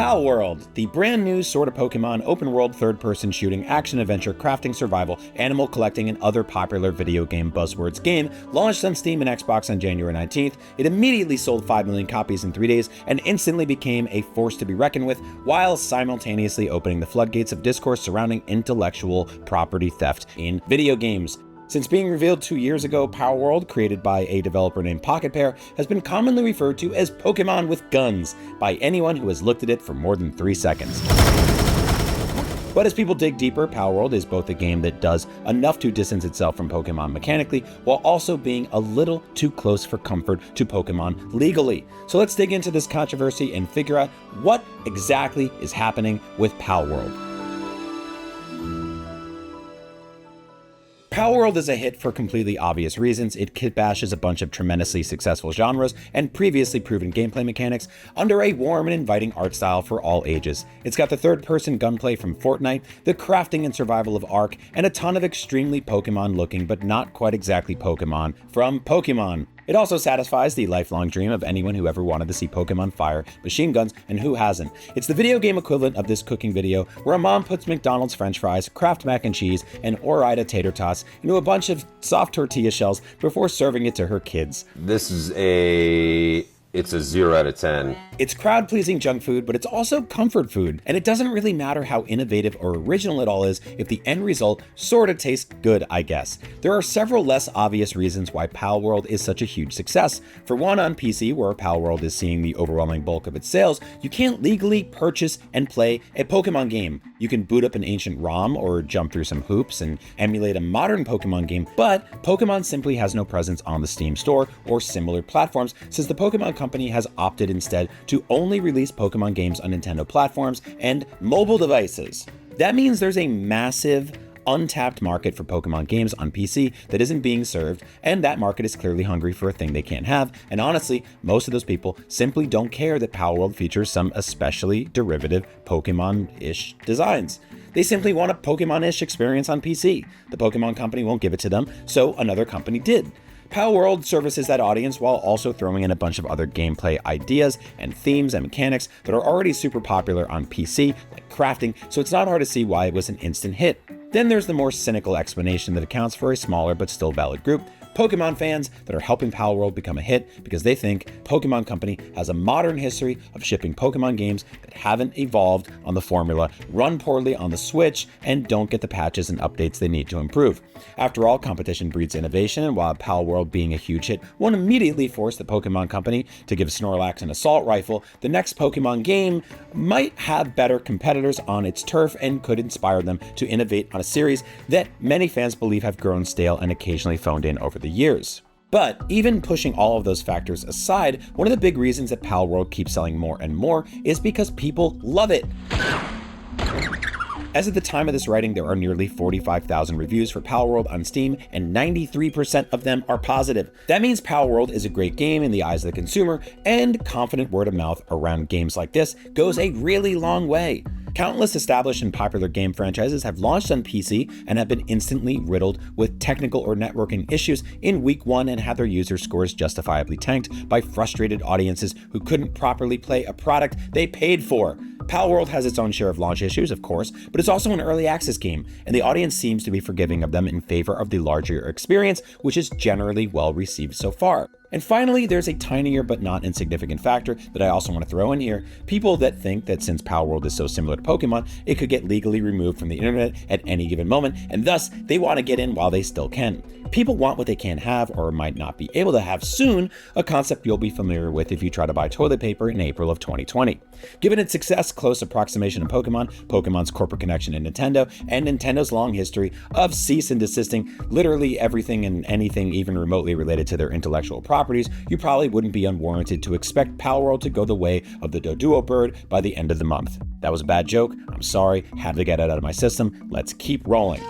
Palworld, the brand new Sword of Pokemon open-world third-person shooting action-adventure crafting survival animal collecting and other popular video game buzzwords game, launched on Steam and Xbox on January 19th. It immediately sold 5 million copies in 3 days and instantly became a force to be reckoned with, while simultaneously opening the floodgates of discourse surrounding intellectual property theft in video games. Since being revealed 2 years ago, Palworld, created by a developer named Pocket Pair, has been commonly referred to as Pokemon with guns by anyone who has looked at it for more than 3 seconds. But as people dig deeper, Palworld is both a game that does enough to distance itself from Pokemon mechanically, while also being a little too close for comfort to Pokemon legally. So let's dig into this controversy and figure out what exactly is happening with Palworld. Palworld is a hit for completely obvious reasons. It kitbashes a bunch of tremendously successful genres and previously proven gameplay mechanics under a warm and inviting art style for all ages. It's got the third-person gunplay from Fortnite, the crafting and survival of Ark, and a ton of extremely Pokemon-looking but not quite exactly Pokemon from Pokemon. It also satisfies the lifelong dream of anyone who ever wanted to see Pokemon fire machine guns, and who hasn't. It's the video game equivalent of this cooking video where a mom puts McDonald's french fries, Kraft mac and cheese, and Ore-Ida tater tots into a bunch of soft tortilla shells before serving it to her kids. It's a 0 out of 10. It's crowd-pleasing junk food, but it's also comfort food, and it doesn't really matter how innovative or original it all is if the end result sorta tastes good, I guess. There are several less obvious reasons why Palworld is such a huge success. For one, on PC, where Palworld is seeing the overwhelming bulk of its sales, you can't legally purchase and play a Pokemon game. You can boot up an ancient ROM or jump through some hoops and emulate a modern Pokemon game, but Pokemon simply has no presence on the Steam store or similar platforms, since the Pokemon Company has opted instead to only release Pokemon games on Nintendo platforms and mobile devices. That means there's a massive, untapped market for Pokemon games on PC that isn't being served, and that market is clearly hungry for a thing they can't have, and honestly, most of those people simply don't care that Palworld features some especially derivative Pokemon-ish designs. They simply want a Pokemon-ish experience on PC. The Pokemon Company won't give it to them, so another company did. Palworld services that audience while also throwing in a bunch of other gameplay ideas and themes and mechanics that are already super popular on PC, like crafting, so it's not hard to see why it was an instant hit. Then there's the more cynical explanation that accounts for a smaller but still valid group, Pokemon fans that are helping Palworld become a hit because they think Pokemon Company has a modern history of shipping Pokemon games that haven't evolved on the formula, run poorly on the Switch, and don't get the patches and updates they need to improve. After all, competition breeds innovation, and while Palworld being a huge hit won't immediately force the Pokemon Company to give Snorlax an assault rifle, the next Pokemon game might have better competitors on its turf and could inspire them to innovate on a series that many fans believe have grown stale and occasionally phoned in over the years. But even pushing all of those factors aside, one of the big reasons that Palworld keeps selling more and more is because people love it. As of the time of this writing, there are nearly 45,000 reviews for Palworld on Steam, and 93% of them are positive. That means Palworld is a great game in the eyes of the consumer, and confident word of mouth around games like this goes a really long way. Countless established and popular game franchises have launched on PC and have been instantly riddled with technical or networking issues in week 1 and had their user scores justifiably tanked by frustrated audiences who couldn't properly play a product they paid for. Palworld has its own share of launch issues, of course, but it's also an early access game, and the audience seems to be forgiving of them in favor of the larger experience, which is generally well received so far. And finally, there's a tinier but not insignificant factor that I also want to throw in here. People that think that since Palworld is so similar to Pokemon, it could get legally removed from the internet at any given moment, and thus they want to get in while they still can. People want what they can't have or might not be able to have soon, a concept you'll be familiar with if you try to buy toilet paper in April of 2020. Given its success, close approximation of Pokemon, Pokemon's corporate connection to Nintendo, and Nintendo's long history of cease and desisting literally everything and anything even remotely related to their intellectual properties, you probably wouldn't be unwarranted to expect Palworld to go the way of the Doduo bird by the end of the month. That was a bad joke. I'm sorry. Had to get it out of my system. Let's keep rolling.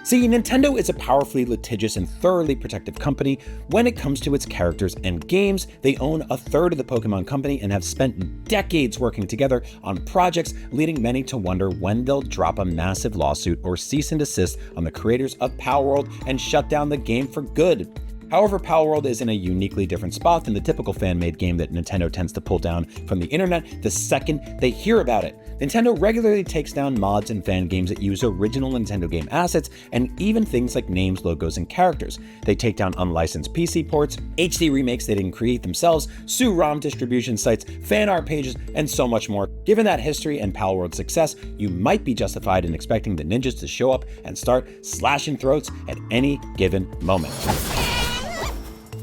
See, Nintendo is a powerfully litigious and thoroughly protective company when it comes to its characters and games. They own a third of the Pokemon Company and have spent decades working together on projects, leading many to wonder when they'll drop a massive lawsuit or cease and desist on the creators of Palworld and shut down the game for good. However, Palworld is in a uniquely different spot than the typical fan-made game that Nintendo tends to pull down from the internet the second they hear about it. Nintendo regularly takes down mods and fan games that use original Nintendo game assets and even things like names, logos, and characters. They take down unlicensed PC ports, HD remakes they didn't create themselves, sue ROM distribution sites, fan art pages, and so much more. Given that history and Palworld's success, you might be justified in expecting the ninjas to show up and start slashing throats at any given moment.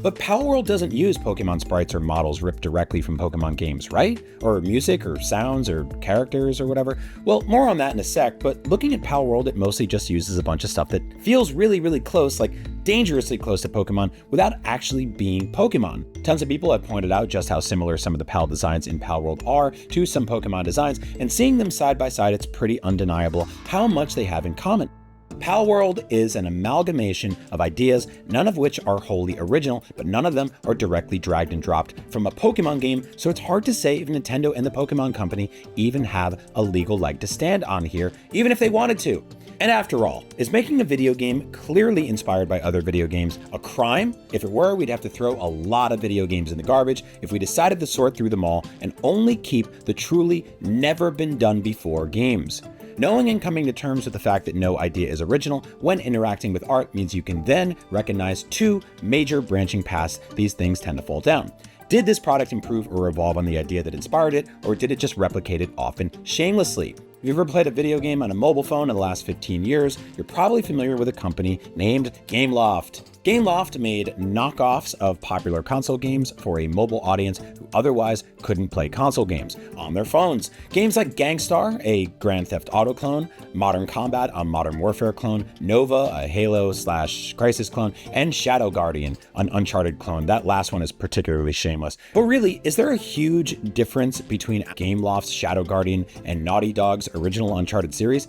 But Palworld doesn't use Pokemon sprites or models ripped directly from Pokemon games, right? Or music, or sounds, or characters, or whatever. Well, more on that in a sec, but looking at Palworld, it mostly just uses a bunch of stuff that feels really close, like dangerously close to Pokemon, without actually being Pokemon. Tons of people have pointed out just how similar some of the PAL designs in Palworld are to some Pokemon designs, and seeing them side by side, it's pretty undeniable how much they have in common. Palworld is an amalgamation of ideas, none of which are wholly original, but none of them are directly dragged and dropped from a Pokemon game, so it's hard to say if Nintendo and the Pokemon Company even have a legal leg to stand on here, even if they wanted to. And after all, is making a video game clearly inspired by other video games a crime? If it were, we'd have to throw a lot of video games in the garbage if we decided to sort through them all and only keep the truly never been done before games. Knowing and coming to terms with the fact that no idea is original when interacting with art means you can then recognize two major branching paths these things tend to fall down. Did this product improve or evolve on the idea that inspired it, or did it just replicate it often shamelessly? If you've ever played a video game on a mobile phone in the last 15 years, you're probably familiar with a company named Gameloft. Gameloft made knockoffs of popular console games for a mobile audience who otherwise couldn't play console games on their phones. Games like Gangstar, a Grand Theft Auto clone, Modern Combat, a Modern Warfare clone, Nova, a Halo/Crisis clone, and Shadow Guardian, an Uncharted clone. That last one is particularly shameless. But really, is there a huge difference between Gameloft's Shadow Guardian and Naughty Dog's original Uncharted series?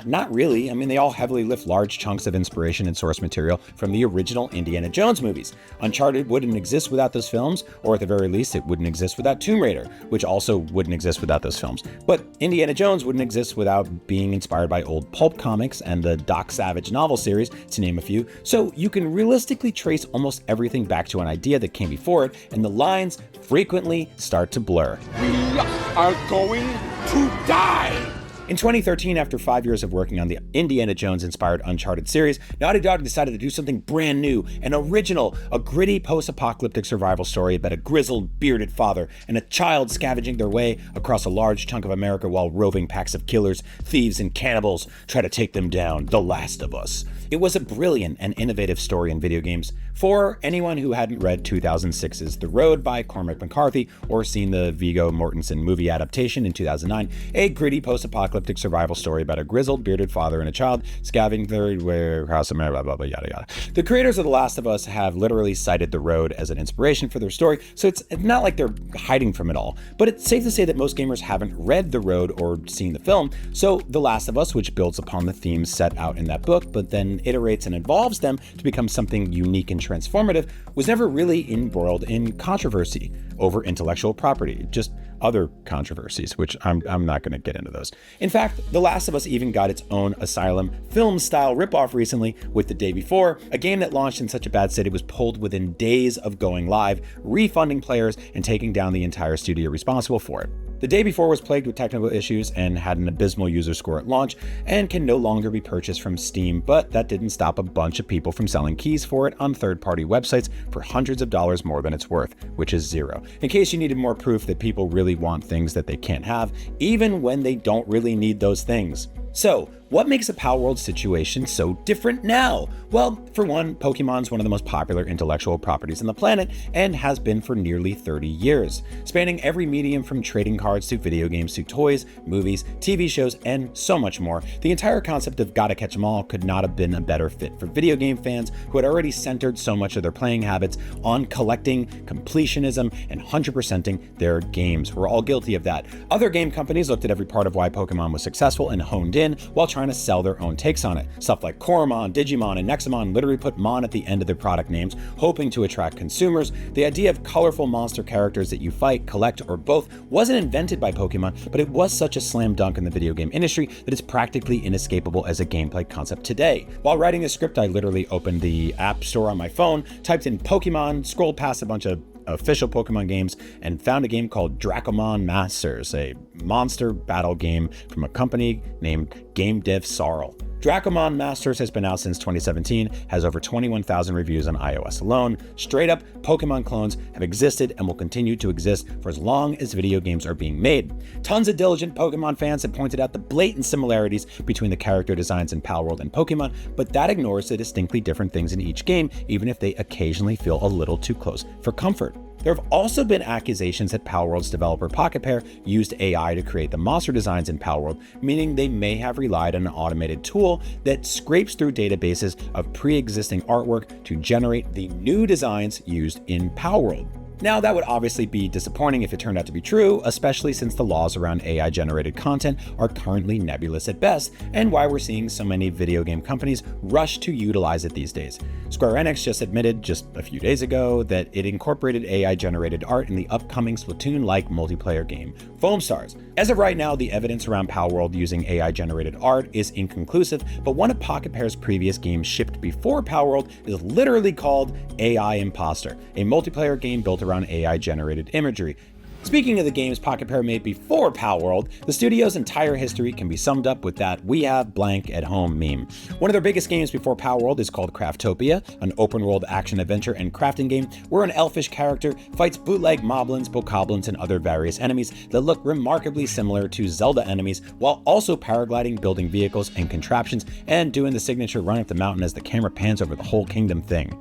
Not really. I mean, they all heavily lift large chunks of inspiration and source material from the original Indiana Jones movies. Uncharted wouldn't exist without those films, or at the very least, it wouldn't exist without Tomb Raider, which also wouldn't exist without those films. But Indiana Jones wouldn't exist without being inspired by old pulp comics and the Doc Savage novel series, to name a few. So you can realistically trace almost everything back to an idea that came before it, and the lines frequently start to blur. We are going to die! In 2013, after 5 years of working on the Indiana Jones-inspired Uncharted series, Naughty Dog decided to do something brand new and original, a gritty post-apocalyptic survival story about a grizzled, bearded father and a child scavenging their way across a large chunk of America while roving packs of killers, thieves, and cannibals try to take them down. The Last of Us. It was a brilliant and innovative story in video games. For anyone who hadn't read 2006's The Road by Cormac McCarthy or seen the Viggo Mortensen movie adaptation in 2009, a gritty post-apocalyptic survival story about a grizzled, bearded father and a child scavenging their way across America, blah, blah, blah, yada, yada. The creators of The Last of Us have literally cited The Road as an inspiration for their story, so it's not like they're hiding from it all. But it's safe to say that most gamers haven't read The Road or seen the film, so The Last of Us, which builds upon the themes set out in that book, but then iterates and evolves them to become something unique and transformative, was never really embroiled in controversy over intellectual property, just other controversies, which I'm not going to get into those. In fact, The Last of Us even got its own Asylum film-style ripoff recently with The Day Before, a game that launched in such a bad state it was pulled within days of going live, refunding players and taking down the entire studio responsible for it. The Day Before was plagued with technical issues and had an abysmal user score at launch and can no longer be purchased from Steam, but that didn't stop a bunch of people from selling keys for it on third-party websites for hundreds of dollars more than it's worth, which is zero. In case you needed more proof that people really want things that they can't have, even when they don't really need those things. So, what makes a Palworld situation so different now? Well, for one, Pokemon's one of the most popular intellectual properties on the planet and has been for nearly 30 years, spanning every medium from trading cards to video games to toys, movies, TV shows, and so much more. The entire concept of gotta catch 'em all could not have been a better fit for video game fans who had already centered so much of their playing habits on collecting, completionism, and 100%ing their games. We're all guilty of that. Other game companies looked at every part of why Pokemon was successful and honed in while trying trying to sell their own takes on it. Stuff like Coromon, Digimon, and Nexamon literally put Mon at the end of their product names, hoping to attract consumers. The idea of colorful monster characters that you fight, collect, or both wasn't invented by Pokemon, but it was such a slam dunk in the video game industry that it's practically inescapable as a gameplay concept today. While writing this script, I literally opened the app store on my phone, typed in Pokemon, scrolled past a bunch of official Pokemon games, and found a game called Dracomon Masters, a monster battle game from a company named Game Dev Sarl. Dracomon Masters has been out since 2017, has over 21,000 reviews on iOS alone. Straight up, Pokemon clones have existed and will continue to exist for as long as video games are being made. Tons of diligent Pokemon fans have pointed out the blatant similarities between the character designs in Palworld and Pokemon, but that ignores the distinctly different things in each game, even if they occasionally feel a little too close for comfort. There have also been accusations that Palworld's developer Pocket used AI to create the monster designs in Palworld, meaning they may have relied on an automated tool that scrapes through databases of pre-existing artwork to generate the new designs used in Palworld. Now, that would obviously be disappointing if it turned out to be true, especially since the laws around AI-generated content are currently nebulous at best, and why we're seeing so many video game companies rush to utilize it these days. Square Enix just admitted just a few days ago that it incorporated AI-generated art in the upcoming Splatoon-like multiplayer game, Foam Stars. As of right now, the evidence around Palworld using AI-generated art is inconclusive, but one of Pocketpair's previous games shipped before Palworld is literally called AI Imposter, a multiplayer game built around AI-generated imagery. Speaking of the games Pocketpair made before Palworld, the studio's entire history can be summed up with that "we have blank at home" meme. One of their biggest games before Palworld is called Craftopia, an open-world action-adventure and crafting game where an elfish character fights bootleg moblins, bokoblins, and other various enemies that look remarkably similar to Zelda enemies, while also paragliding, building vehicles and contraptions, and doing the signature run up the mountain as the camera pans over the whole kingdom thing.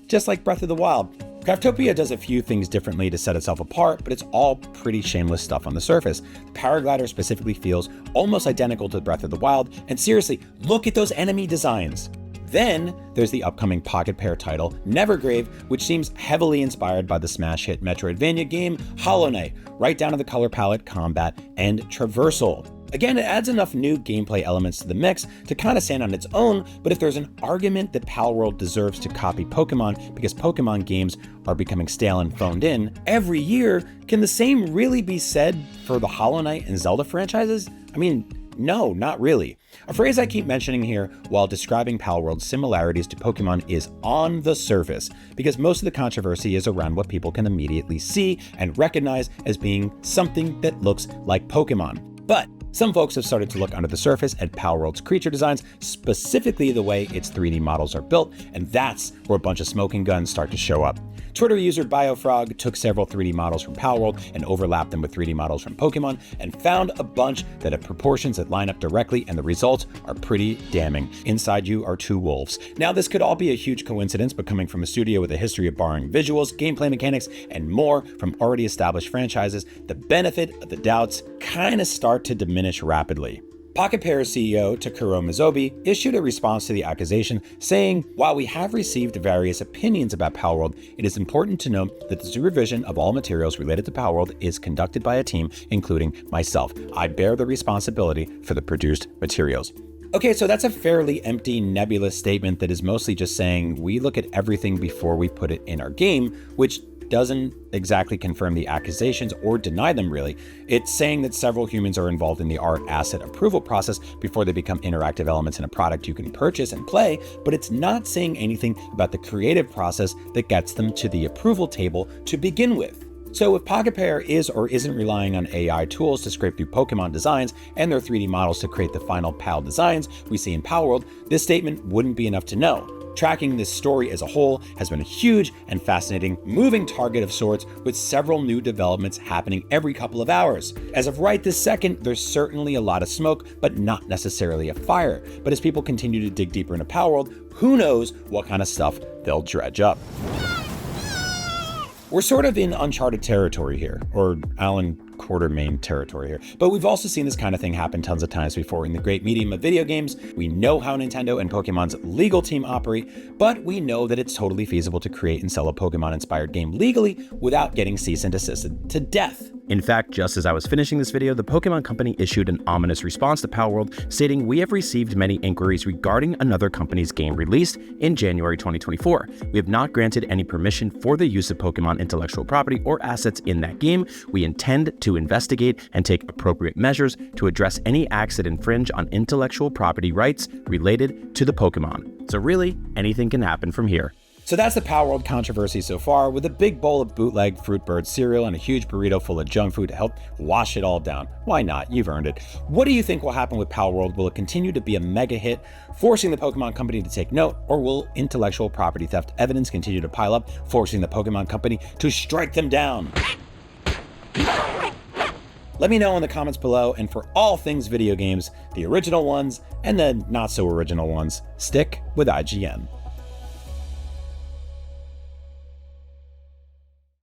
Just like Breath of the Wild. Craftopia does a few things differently to set itself apart, but it's all pretty shameless stuff on the surface. The paraglider specifically feels almost identical to Breath of the Wild, and seriously, look at those enemy designs. Then there's the upcoming Pocketpair title, Nevergrave, which seems heavily inspired by the smash hit Metroidvania game Hollow Knight, right down to the color palette, combat, and traversal. Again, it adds enough new gameplay elements to the mix to kind of stand on its own, but if there's an argument that Palworld deserves to copy Pokemon because Pokemon games are becoming stale and phoned in every year, can the same really be said for the Hollow Knight and Zelda franchises? I mean, no, not really. A phrase I keep mentioning here while describing Palworld's similarities to Pokemon is "on the surface," because most of the controversy is around what people can immediately see and recognize as being something that looks like Pokemon. But some folks have started to look under the surface at Palworld's creature designs, specifically the way its 3D models are built, and that's where a bunch of smoking guns start to show up. Twitter user Biofrog took several 3D models from Palworld and overlapped them with 3D models from Pokemon and found a bunch that have proportions that line up directly, and the results are pretty damning. Inside you are two wolves. Now, this could all be a huge coincidence, but coming from a studio with a history of borrowing visuals, gameplay mechanics, and more from already established franchises, the benefit of the doubts kind of start to diminish rapidly. Pocketpair's CEO, Takuro Mizobi, issued a response to the accusation, saying, "While we have received various opinions about Palworld, it is important to note that the supervision of all materials related to Palworld is conducted by a team, including myself. I bear the responsibility for the produced materials." Okay, so that's a fairly empty, nebulous statement that is mostly just saying we look at everything before we put it in our game, which doesn't exactly confirm the accusations or deny them, really. It's saying that several humans are involved in the art asset approval process before they become interactive elements in a product you can purchase and play, but it's not saying anything about the creative process that gets them to the approval table to begin with. So if Pocketpair is or isn't relying on AI tools to scrape through Pokemon designs and their 3D models to create the final PAL designs we see in Palworld, this statement wouldn't be enough to know. Tracking this story as a whole has been a huge and fascinating moving target of sorts, with several new developments happening every couple of hours. As of right this second, there's certainly a lot of smoke, but not necessarily a fire. But as people continue to dig deeper into Palworld, who knows what kind of stuff they'll dredge up. We're sort of in uncharted territory here, or Alan, Quartermain territory here. But we've also seen this kind of thing happen tons of times before in the great medium of video games. We know how Nintendo and Pokemon's legal team operate, but we know that it's totally feasible to create and sell a Pokemon-inspired game legally without getting cease and desisted to death. In fact, just as I was finishing this video, the Pokemon Company issued an ominous response to Palworld, stating, "We have received many inquiries regarding another company's game released in January 2024. We have not granted any permission for the use of Pokemon intellectual property or assets in that game. We intend to investigate and take appropriate measures to address any acts that infringe on intellectual property rights related to the Pokemon." So really, anything can happen from here. So that's the Palworld controversy so far, with a big bowl of bootleg Fruit Bird cereal and a huge burrito full of junk food to help wash it all down. Why not? You've earned it. What do you think will happen with Palworld? Will it continue to be a mega hit, forcing the Pokemon Company to take note, or will intellectual property theft evidence continue to pile up, forcing the Pokemon Company to strike them down? Let me know in the comments below, and for all things video games, the original ones and the not so original ones, stick with IGN.